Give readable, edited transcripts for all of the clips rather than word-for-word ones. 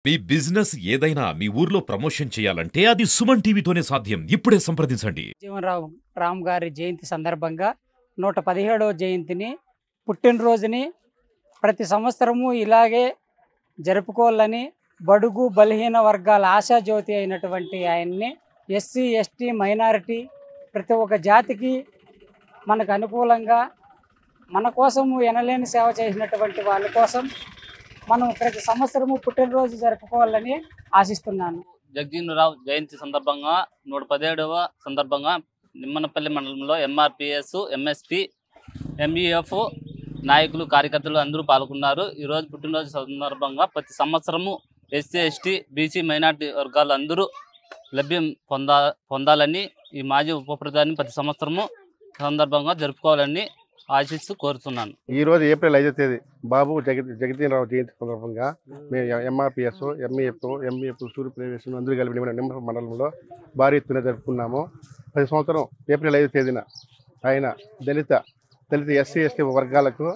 మీ business ఏదైనా మీ ఊర్లో promotion చేయాలంటే అది సుమన్ టీవీతోనే సాధ్యం. ఇప్పుడే సంప్రదించండి. జీవనరావు రామ్ గారి జయంతి సందర్భంగా 117వ జయంతిని పుట్టినరోజుని ప్రతి సంవత్సరము ఇలాగే జరుపుకోవాలని బడుగు బలహీన వర్గాల ఆశాజ్యోతి అయినటువంటి ఆయన్ని ఎస్సీ ఎస్టీ మైనారిటీ ప్రతి ఒక్క జాతికి మనకు అనుకూలంగా మన కోసము ఎనలేని సేవ చేసినటువంటి వాళ్ళ కోసం మనం ప్రతి సంవత్సరము పుట్టినరోజు జరుపుకోవాలని ఆశిస్తున్నాను. జగజీవనరావు జయంతి సందర్భంగా 117వ సందర్భంగా నిమ్మనపల్లి మండలంలో ఎంఆర్పిఎస్, ఎంఎస్పి, ఎంఈఎఫ్ నాయకులు, కార్యకర్తలు అందరూ పాల్గొన్నారు. ఈరోజు పుట్టినరోజు సందర్భంగా ప్రతి సంవత్సరము ఎస్సీ ఎస్టీ బీసీ మైనార్టీ వర్గాలు అందరూ లభ్యం పొందాలని ఈ మాజీ ఉప ప్రధాని ప్రతి సంవత్సరము సందర్భంగా జరుపుకోవాలని ఆశిస్తూ కోరుతున్నాను. ఈరోజు ఏప్రిల్ 5వ తేదీ బాబు జగజీవనరావు జయంతి సందర్భంగా మేము ఎంఆర్పిఎస్, ఎంఈఎఫ్ సూర్యప్రదేశం అందరూ కలిపి నిమ్మపల్లి మండలంలో భారీ ఎత్తున జరుపుకున్నాము. ప్రతి సంవత్సరం ఏప్రిల్ 5వ తేదీన ఆయన దళిత ఎస్సీ ఎస్టీ వర్గాలకు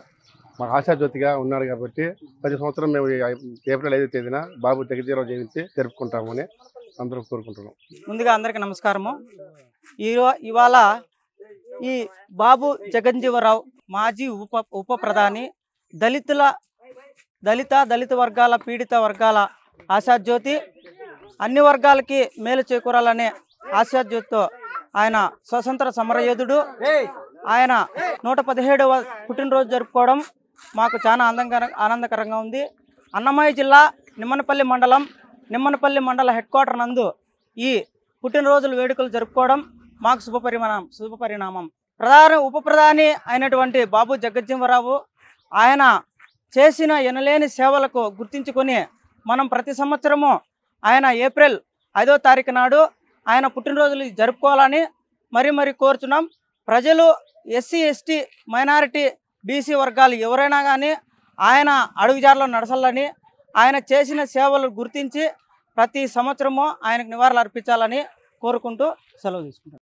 మా ఆశాజ్యోతిగా ఉన్నాడు కాబట్టి ప్రతి సంవత్సరం మేము ఏప్రిల్ 5వ తేదీన బాబు జగజీవనరావు జయంతి జరుపుకుంటామని అందరూ కోరుకుంటున్నాం. ముందుగా అందరికీ నమస్కారము. ఇవాళ ఈ బాబు జగజ్జీవనరావు మాజీ ఉప ప్రధాని, దళిత వర్గాల పీడిత వర్గాల ఆశాజ్యోతి, అన్ని వర్గాలకి మేలు చేకూరాలనే ఆశాజ్యోతితో ఆయన స్వతంత్ర సమరయోధుడు. ఆయన 117వ పుట్టినరోజు జరుపుకోవడం మాకు చాలా ఆనందకరంగా ఉంది. అన్నమయ్య జిల్లా నిమ్మనపల్లి మండల హెడ్ క్వార్టర్ నందు ఈ పుట్టినరోజుల వేడుకలు జరుపుకోవడం మాకు శుభపరిణామం. ఉప ప్రధాని అయినటువంటి బాబు జగజ్జీవనరావు ఆయన చేసిన ఎనలేని సేవలకు గుర్తించుకొని మనం ప్రతి సంవత్సరము ఆయన ఏప్రిల్ 5వ తారీఖు నాడు ఆయన పుట్టినరోజులు జరుపుకోవాలని మరీ కోరుచున్నాం. ప్రజలు ఎస్సీ ఎస్టీ మైనారిటీ బీసీ వర్గాలు ఎవరైనా కానీ ఆయన అడుగుజాడలో నడచాలని, ఆయన చేసిన సేవలు గుర్తించి ప్రతి సంవత్సరము ఆయనకు నివాళులు అర్పించాలని కోరుకుంటూ సెలవు తీసుకుంటాం.